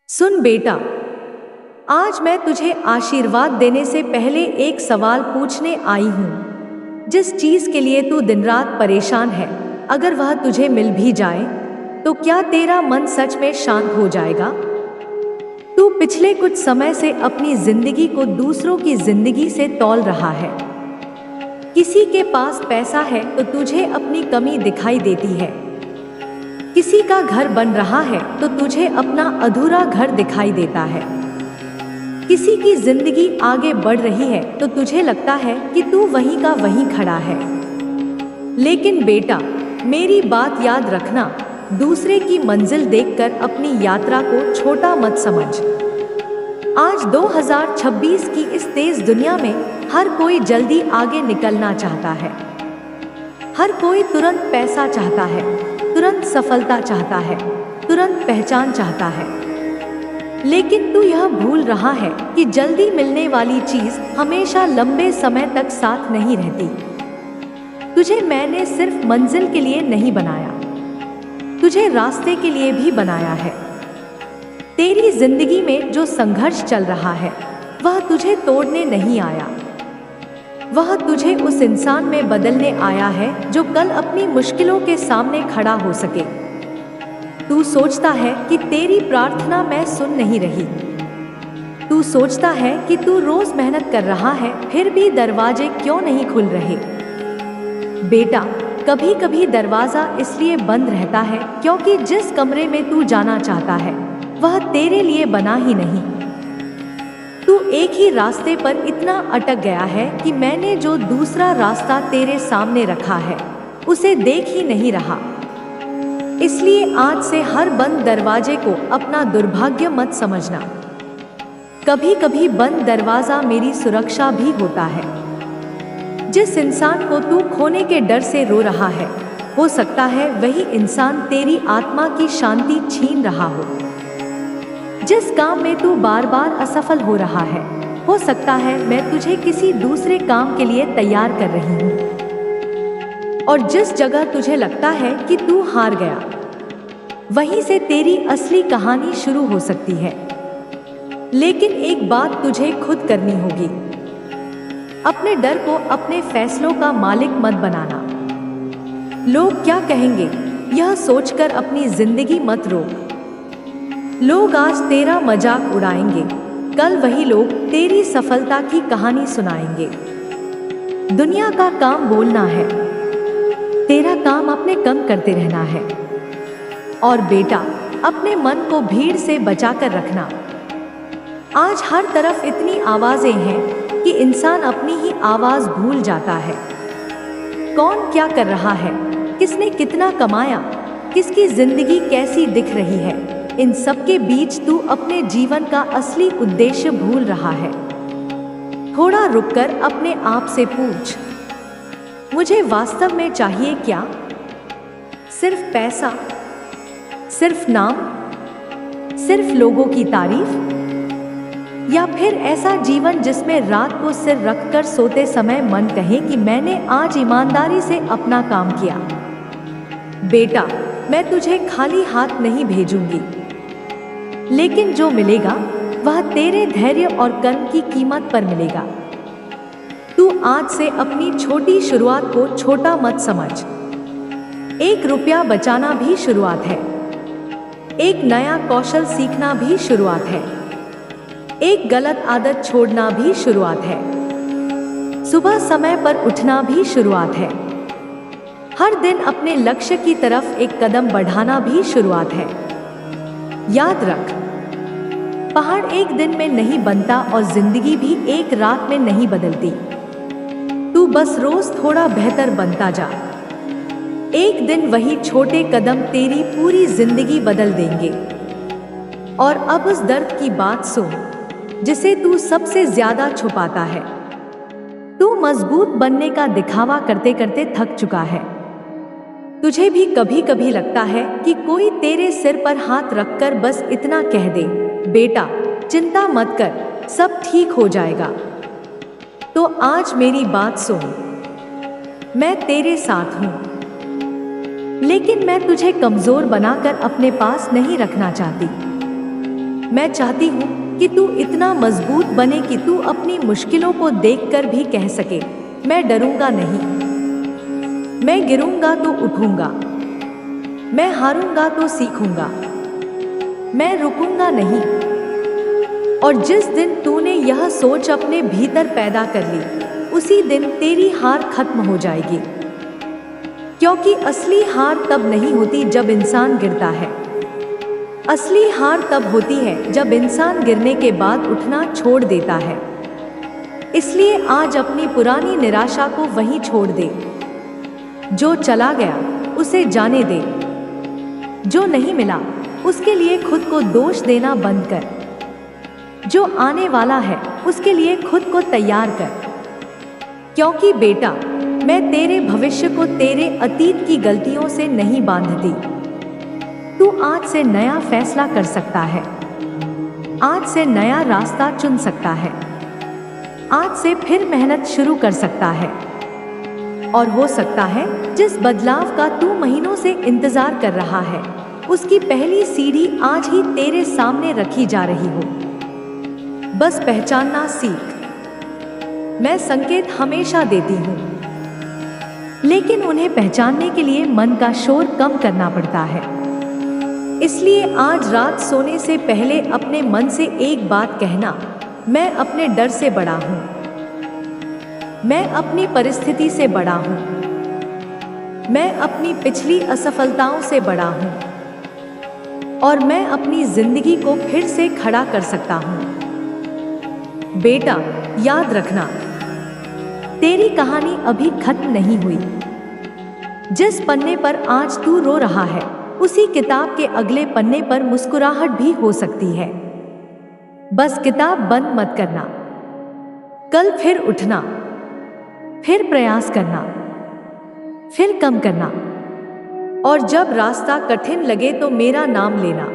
सुन बेटा, आज मैं तुझे आशीर्वाद देने से पहले एक सवाल पूछने आई हूँ। जिस चीज के लिए तू दिन रात परेशान है, अगर वह तुझे मिल भी जाए तो क्या तेरा मन सच में शांत हो जाएगा? तू पिछले कुछ समय से अपनी जिंदगी को दूसरों की जिंदगी से तौल रहा है। किसी के पास पैसा है तो तुझे अपनी कमी दिखाई देती है। किसी का घर बन रहा है तो तुझे अपना अधूरा घर दिखाई देता है। किसी की जिंदगी आगे बढ़ रही है तो तुझे लगता है कि तू वहीं का वहीं खड़ा है। लेकिन बेटा, मेरी बात याद रखना, दूसरे की मंजिल देखकर अपनी यात्रा को छोटा मत समझ। आज 2026 की इस तेज दुनिया में हर कोई जल्दी आगे निकलना चाहता है। हर कोई तुरंत पैसा चाहता है, तुरंत सफलता चाहता है, तुरंत पहचान चाहता है। लेकिन तू यह भूल रहा है कि जल्दी मिलने वाली चीज हमेशा लंबे समय तक साथ नहीं रहती। तुझे मैंने सिर्फ मंजिल के लिए नहीं बनाया, तुझे रास्ते के लिए भी बनाया है। तेरी जिंदगी में जो संघर्ष चल रहा है वह तुझे तोड़ने नहीं आया, वह तुझे उस इंसान में बदलने आया है जो कल अपनी मुश्किलों के सामने खड़ा हो सके। तू सोचता है कि तेरी प्रार्थना मैं सुन नहीं रही। तू सोचता है कि तू रोज मेहनत कर रहा है, फिर भी दरवाजे क्यों नहीं खुल रहे? बेटा, कभी कभी दरवाजा इसलिए बंद रहता है क्योंकि जिस कमरे में तू जाना चाहता है वह तेरे लिए बना ही नहीं। तू एक ही रास्ते पर इतना अटक गया है कि मैंने जो दूसरा रास्ता तेरे सामने रखा है उसे देख ही नहीं रहा। इसलिए आज से हर बंद दरवाजे को अपना दुर्भाग्य मत समझना। कभी कभी बंद दरवाजा मेरी सुरक्षा भी होता है। जिस इंसान को तू खोने के डर से रो रहा है, हो सकता है वही इंसान तेरी आत्मा की शांति छीन रहा हो। जिस काम में तू बार बार असफल हो रहा है, हो सकता है मैं तुझे किसी दूसरे काम के लिए तैयार कर रही हूँ। और जिस जगह तुझे लगता है कि तू हार गया, वहीं से तेरी असली कहानी शुरू हो सकती है। लेकिन एक बात तुझे खुद करनी होगी, अपने डर को अपने फैसलों का मालिक मत बनाना। लोग क्या कहेंगे यह सोचकर अपनी जिंदगी मत रोक। लोग आज तेरा मजाक उड़ाएंगे, कल वही लोग तेरी सफलता की कहानी सुनाएंगे। दुनिया का काम बोलना है, तेरा काम अपने कम करते रहना है। और बेटा, अपने मन को भीड़ से बचाकर रखना। आज हर तरफ इतनी आवाजें हैं कि इंसान अपनी ही आवाज भूल जाता है। कौन क्या कर रहा है, किसने कितना कमाया, किसकी जिंदगी कैसी दिख रही है, इन सब के बीच तू अपने जीवन का असली उद्देश्य भूल रहा है। थोड़ा रुककर अपने आप से पूछ, मुझे वास्तव में चाहिए क्या? सिर्फ पैसा, सिर्फ नाम, सिर्फ लोगों की तारीफ, या फिर ऐसा जीवन जिसमें रात को सिर रखकर सोते समय मन कहे कि मैंने आज ईमानदारी से अपना काम किया? बेटा, मैं तुझे खाली हाथ नहीं भेजूंगी, लेकिन जो मिलेगा वह तेरे धैर्य और कर्म की कीमत पर मिलेगा। तू आज से अपनी छोटी शुरुआत को छोटा मत समझ। 1 रुपया बचाना भी शुरुआत है, एक नया कौशल सीखना भी शुरुआत है, एक गलत आदत छोड़ना भी शुरुआत है, सुबह समय पर उठना भी शुरुआत है, हर दिन अपने लक्ष्य की तरफ एक कदम बढ़ाना भी शुरुआत है। याद रख, पहाड़ एक दिन में नहीं बनता और जिंदगी भी एक रात में नहीं बदलती। तू बस रोज थोड़ा बेहतर बनता जा। एक दिन वही छोटे कदम तेरी पूरी जिंदगी बदल देंगे। और अब उस दर्द की बात सुन जिसे तू सबसे ज्यादा छुपाता है। तू मजबूत बनने का दिखावा करते करते थक चुका है। तुझे भी कभी कभी लगता है कि कोई तेरे सिर पर हाथ रखकर बस इतना कह दे, बेटा चिंता मत कर, सब ठीक हो जाएगा। तो आज मेरी बात सुन, मैं तेरे साथ हूं, लेकिन मैं तुझे कमजोर बनाकर अपने पास नहीं रखना चाहती। मैं चाहती हूँ कि तू इतना मजबूत बने कि तू अपनी मुश्किलों को देखकर भी कह सके, मैं डरूंगा नहीं। मैं गिरूंगा तो उठूंगा, मैं हारूंगा तो सीखूंगा, मैं रुकूंगा नहीं। और जिस दिन तूने यह सोच अपने भीतर पैदा कर ली, उसी दिन तेरी हार खत्म हो जाएगी। क्योंकि असली हार तब नहीं होती जब इंसान गिरता है। असली हार तब होती है जब इंसान गिरने के बाद उठना छोड़ देता है। इसलिए आज अपनी पुरानी निराशा को वहीं छोड़ दे। जो चला गया उसे जाने दे। जो नहीं मिला उसके लिए खुद को दोष देना बंद कर। जो आने वाला है उसके लिए खुद को तैयार कर। क्योंकि बेटा, मैं तेरे भविष्य को तेरे अतीत की गलतियों से नहीं बांधती। तू आज से नया फैसला कर सकता है। आज से नया रास्ता चुन सकता है। आज से फिर मेहनत शुरू कर सकता है। और हो सकता है जिस बदलाव का तू महीनों से इंतजार कर रहा है, उसकी पहली सीढ़ी आज ही तेरे सामने रखी जा रही हो। बस पहचानना सीख। मैं संकेत हमेशा देती हूँ, लेकिन उन्हें पहचानने के लिए मन का शोर कम करना पड़ता है। इसलिए आज रात सोने से पहले अपने मन से एक बात कहना, मैं अपने डर से बड़ा हूँ, मैं अपनी परिस्थिति से बड़ा हूँ, मैं अपनी पिछली असफलताओं से बड़ा हूँ, और मैं अपनी जिंदगी को फिर से खड़ा कर सकता हूँ। बेटा, याद रखना, तेरी कहानी अभी खत्म नहीं हुई। जिस पन्ने पर आज तू रो रहा है, उसी किताब के अगले पन्ने पर मुस्कुराहट भी हो सकती है। बस किताब बंद मत करना। कल फिर उठना, फिर प्रयास करना, फिर कम करना। और जब रास्ता कठिन लगे तो मेरा नाम लेना।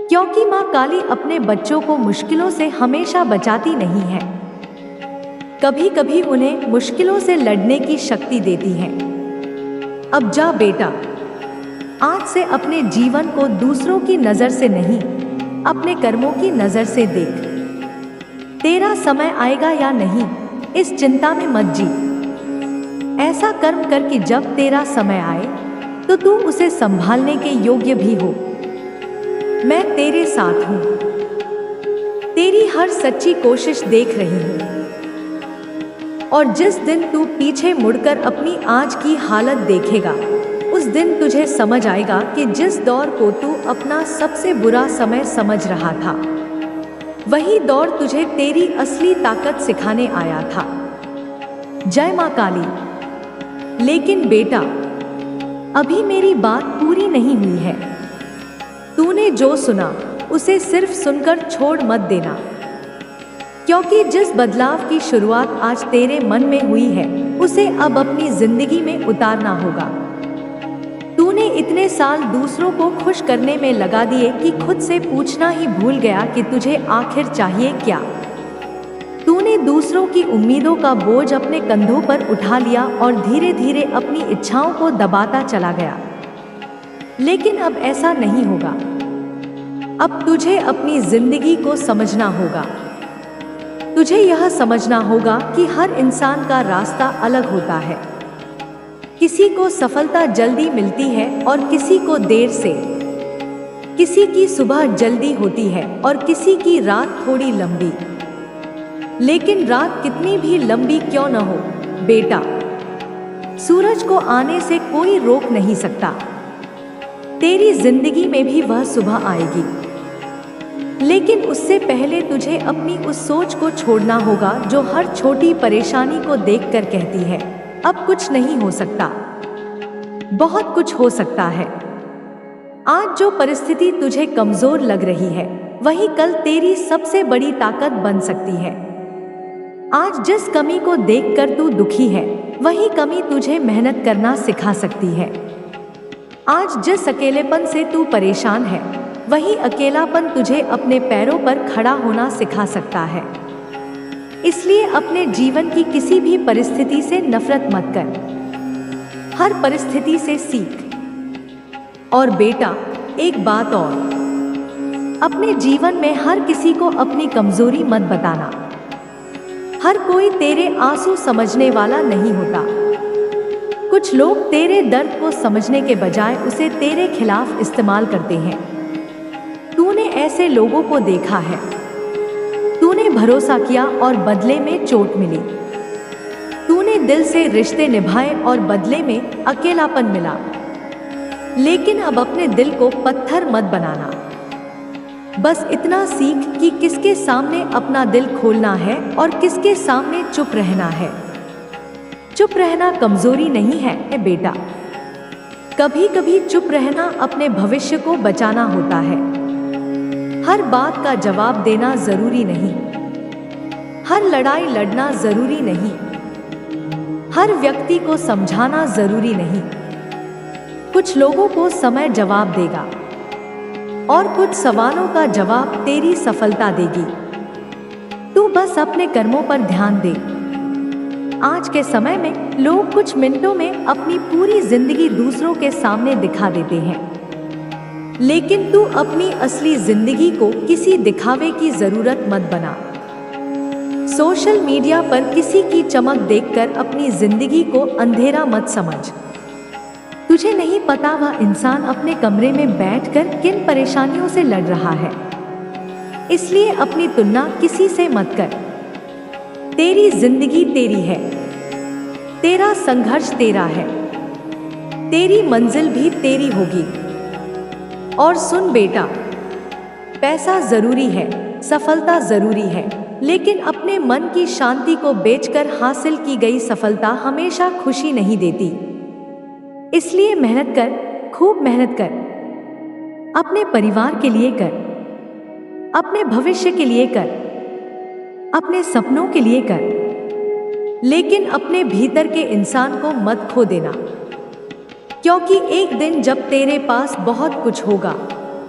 क्योंकि माँ काली अपने बच्चों को मुश्किलों से हमेशा बचाती नहीं है, कभी कभी उन्हें मुश्किलों से लड़ने की शक्ति देती है। अब जा बेटा, आज से अपने जीवन को दूसरों की नजर से नहीं, अपने कर्मों की नजर से देख। तेरा समय आएगा या नहीं, इस चिंता में मत जी। ऐसा कर्म कर कि जब तेरा समय आए तो तू उसे संभालने के योग्य भी हो। मैं तेरे साथ हूँ, तेरी हर सच्ची कोशिश देख रही हूँ। और जिस दिन तू पीछे मुड़कर अपनी आज की हालत देखेगा, उस दिन तुझे समझ आएगा कि जिस दौर को तू अपना सबसे बुरा समय समझ रहा था, वही दौर तुझे तेरी असली ताकत सिखाने आया था। जय माँ काली। लेकिन बेटा, अभी मेरी बात पूरी नहीं हुई है। तूने जो सुना उसे सिर्फ सुनकर छोड़ मत देना। क्योंकि जिस बदलाव की शुरुआत आज तेरे मन में हुई है, उसे अब अपनी जिंदगी में उतारना होगा। तूने इतने साल दूसरों को खुश करने में लगा दिए कि खुद से पूछना ही भूल गया कि तुझे आखिर चाहिए क्या। तूने दूसरों की उम्मीदों का बोझ अपने कंधों पर उठा लिया और धीरे धीरे अपनी इच्छाओं को दबाता चला गया। लेकिन अब ऐसा नहीं होगा। अब तुझे अपनी जिंदगी को समझना होगा। तुझे यह समझना होगा कि हर इंसान का रास्ता अलग होता है। किसी को सफलता जल्दी मिलती है और किसी को देर से। किसी की सुबह जल्दी होती है और किसी की रात थोड़ी लंबी। लेकिन रात कितनी भी लंबी क्यों न हो बेटा, सूरज को आने से कोई रोक नहीं सकता। तेरी जिंदगी में भी वह सुबह आएगी। लेकिन उससे पहले तुझे अपनी उस सोच को छोड़ना होगा जो हर छोटी परेशानी को देखकर कहती है, अब कुछ नहीं हो सकता। बहुत कुछ हो सकता है। आज जो परिस्थिति तुझे कमजोर लग रही है, वही कल तेरी सबसे बड़ी ताकत बन सकती है। आज जिस कमी को देखकर तू दुखी है, वही कमी तुझे मेहनत करना सिखा सकती है। आज जिस अकेलेपन से तू परेशान है, वही अकेलापन तुझे अपने पैरों पर खड़ा होना सिखा सकता है। इसलिए अपने जीवन की किसी भी परिस्थिति से नफरत मत कर, हर परिस्थिति से सीख। और बेटा, एक बात और, अपने जीवन में हर किसी को अपनी कमजोरी मत बताना। हर कोई तेरे आंसू समझने वाला नहीं होता। कुछ लोग तेरे दर्द को समझने के बजाय उसे तेरे खिलाफ इस्तेमाल करते हैं। तूने ऐसे लोगों को देखा है। तूने भरोसा किया और बदले में चोट मिली। तूने दिल से रिश्ते निभाए और बदले में अकेलापन मिला। लेकिन अब अपने दिल को पत्थर मत बनाना। बस इतना सीख कि किसके सामने अपना दिल खोलना है और किसके सामने चुप रहना है। चुप रहना कमजोरी नहीं है बेटा। कभी कभी चुप रहना अपने भविष्य को बचाना होता है। हर बात का जवाब देना जरूरी नहीं। हर लड़ाई लड़ना जरूरी नहीं। हर व्यक्ति को समझाना जरूरी नहीं। कुछ लोगों को समय जवाब देगा और कुछ सवालों का जवाब तेरी सफलता देगी। तू बस अपने कर्मों पर ध्यान दे। आज के समय में लोग कुछ मिनटों में अपनी पूरी जिंदगी दूसरों के सामने दिखा देते हैं, लेकिन तू अपनी असली जिंदगी को किसी दिखावे की जरूरत मत बना। सोशल मीडिया पर किसी की चमक देखकर अपनी जिंदगी को अंधेरा मत समझ। तुझे नहीं पता वह इंसान अपने कमरे में बैठकर किन परेशानियों से लड़ रहा है। इसलिए अपनी तुलना किसी से मत कर। तेरी जिंदगी तेरी है। तेरा संघर्ष तेरा है। तेरी मंजिल भी तेरी होगी। और सुन बेटा, पैसा जरूरी है, सफलता जरूरी है, लेकिन अपने मन की शांति को बेचकर हासिल की गई सफलता हमेशा खुशी नहीं देती। इसलिए मेहनत कर, खूब मेहनत कर। अपने परिवार के लिए कर, अपने भविष्य के लिए कर, अपने सपनों के लिए कर, लेकिन अपने भीतर के इंसान को मत खो देना। क्योंकि एक दिन जब तेरे पास बहुत कुछ होगा,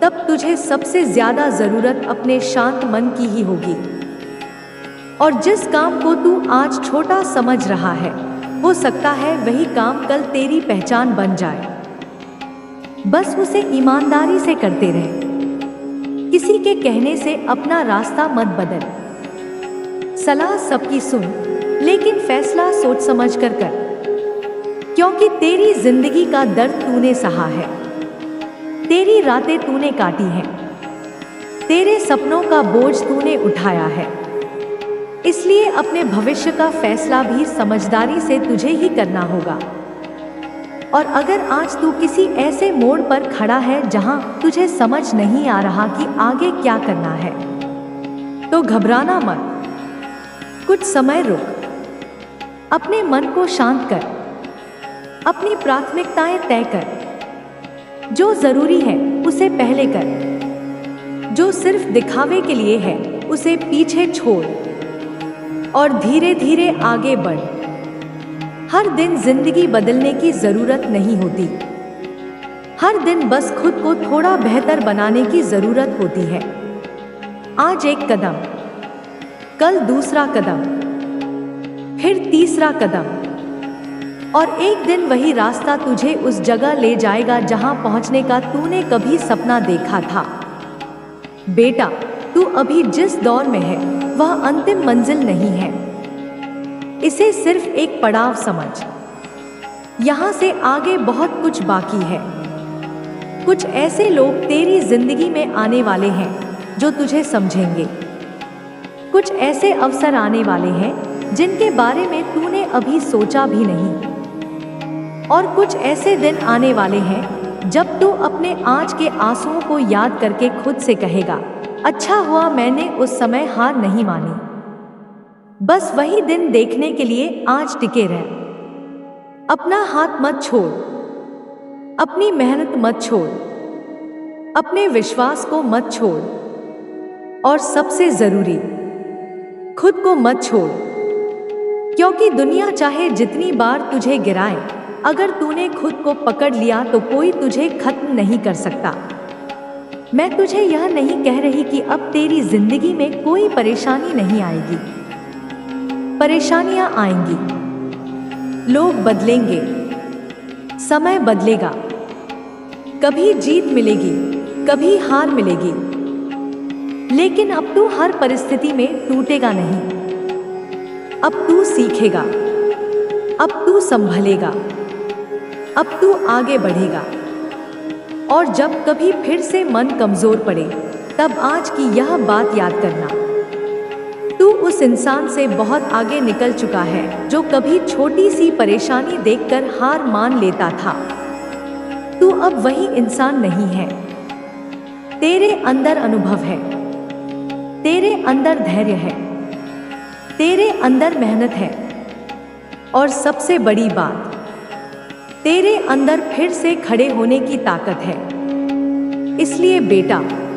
तब तुझे सबसे ज्यादा जरूरत अपने शांत मन की ही होगी। और जिस काम को तू आज छोटा समझ रहा है, हो सकता है वही काम कल तेरी पहचान बन जाए। बस उसे ईमानदारी से करते रहे। किसी के कहने से अपना रास्ता मत बदल। सलाह सबकी सुन, लेकिन फैसला सोच समझ कर कर। क्योंकि तेरी जिंदगी का दर्द तूने सहा है। तेरी रातें तूने काटी हैं। तेरे सपनों का बोझ तूने उठाया है। इसलिए अपने भविष्य का फैसला भी समझदारी से तुझे ही करना होगा। और अगर आज तू किसी ऐसे मोड़ पर खड़ा है जहां तुझे समझ नहीं आ रहा कि आगे क्या करना है, तो घबराना मत। कुछ समय रुक। अपने मन को शांत कर। अपनी प्राथमिकताएं तय कर। जो जरूरी है उसे पहले कर। जो सिर्फ दिखावे के लिए है उसे पीछे छोड़ और धीरे धीरे आगे बढ़। हर दिन जिंदगी बदलने की जरूरत नहीं होती। हर दिन बस खुद को थोड़ा बेहतर बनाने की जरूरत होती है। आज एक कदम, कल दूसरा कदम, फिर तीसरा कदम, और एक दिन वही रास्ता तुझे उस जगह ले जाएगा जहां पहुंचने का तूने कभी सपना देखा था। बेटा, तू अभी जिस दौर में है वह अंतिम मंजिल नहीं है। इसे सिर्फ एक पड़ाव समझ। यहां से आगे बहुत कुछ बाकी है। कुछ ऐसे लोग तेरी जिंदगी में आने वाले हैं जो तुझे समझेंगे। कुछ ऐसे अवसर आने वाले हैं जिनके बारे में तूने अभी सोचा भी नहीं। और कुछ ऐसे दिन आने वाले हैं जब तू अपने आज के आंसुओं को याद करके खुद से कहेगा, अच्छा हुआ मैंने उस समय हार नहीं मानी। बस वही दिन देखने के लिए आज टिके रह। अपना हाथ मत छोड़। अपनी मेहनत मत छोड़। अपने विश्वास को मत छोड़। और सबसे जरूरी, खुद को मत छोड़। क्योंकि दुनिया चाहे जितनी बार तुझे गिराए, अगर तूने खुद को पकड़ लिया तो कोई तुझे खत्म नहीं कर सकता। मैं तुझे यह नहीं कह रही कि अब तेरी जिंदगी में कोई परेशानी नहीं आएगी। परेशानियां आएंगी। लोग बदलेंगे। समय बदलेगा। कभी जीत मिलेगी, कभी हार मिलेगी। लेकिन अब तू हर परिस्थिति में टूटेगा नहीं। अब तू सीखेगा, अब तू संभलेगा, अब तू आगे बढ़ेगा। और जब कभी फिर से मन कमजोर पड़े, तब आज की यह बात याद करना, तू उस इंसान से बहुत आगे निकल चुका है जो कभी छोटी सी परेशानी देखकर हार मान लेता था। तू अब वही इंसान नहीं है। तेरे अंदर अनुभव है, तेरे अंदर धैर्य है, तेरे अंदर मेहनत है, और सबसे बड़ी बात, तेरे अंदर फिर से खड़े होने की ताकत है। इसलिए बेटा,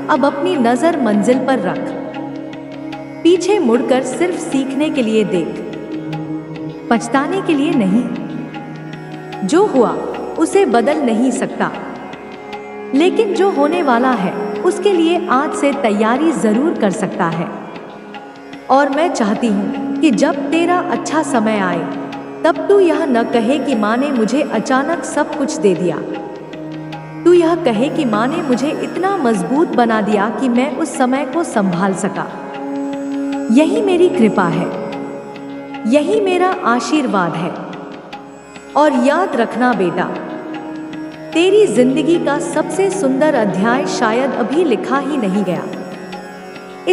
अब अपनी नजर मंजिल पर रख, पीछे मुड़कर सिर्फ सीखने के लिए देख, पछताने के लिए नहीं। जो हुआ उसे बदल नहीं सकता, लेकिन जो होने वाला है उसके लिए आज से तैयारी जरूर कर सकता है। और मैं चाहती हूँ कि जब तेरा अच्छा समय आए, तब तू यह न कहे कि माँ ने मुझे अचानक सब कुछ दे दिया। तू यह कहे कि माँ ने मुझे इतना मजबूत बना दिया कि मैं उस समय को संभाल सका। यही मेरी कृपा है, यही मेरा आशीर्वाद है। और याद रखना बेटा, तेरी जिंदगी का सबसे सुंदर अध्याय शायद अभी लिखा ही नहीं गया।